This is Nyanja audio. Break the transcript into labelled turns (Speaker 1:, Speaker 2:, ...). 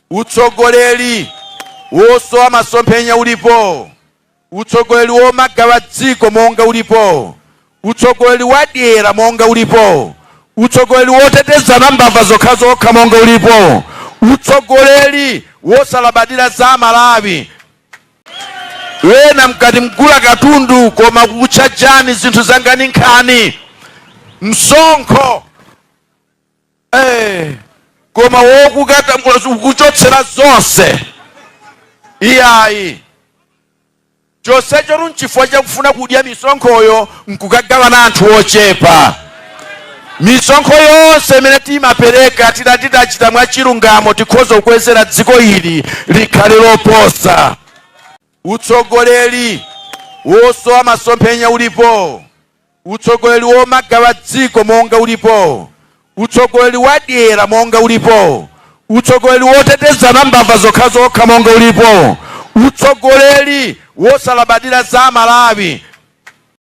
Speaker 1: utsogoleri wosowa masomphenya ulipo, utsogoleri womagawa dziko monga ulipo, utsogoleri wadyera monga ulipo, utsogoleri wotetezana mbava zokhazokha monga ulipo, utsogoleri wosalabadira za Malawi. Wena mkati mgula katundu koma kucha jani zinthu zangani nkhani msonkho koma wokukata ukuchotsera zonse iyayi chonsecho runchifukwa chakufuna kudya misonkhoyo nkukagawa na anthu ochepa. Misonkho yonse imene timapereka tidachita mwachilungamo tikhoza kukwezera dziko ili likhale loposa. Utsogoleri wosowa masomphenya ulipo, utsogoleri womagawa dziko monga ulipo, utsogoleri wadyera monga ulipo, utsogoleri wotetezana mbava zokhazokha monga ulipo, utsogoleri wosalabadira za Malawi.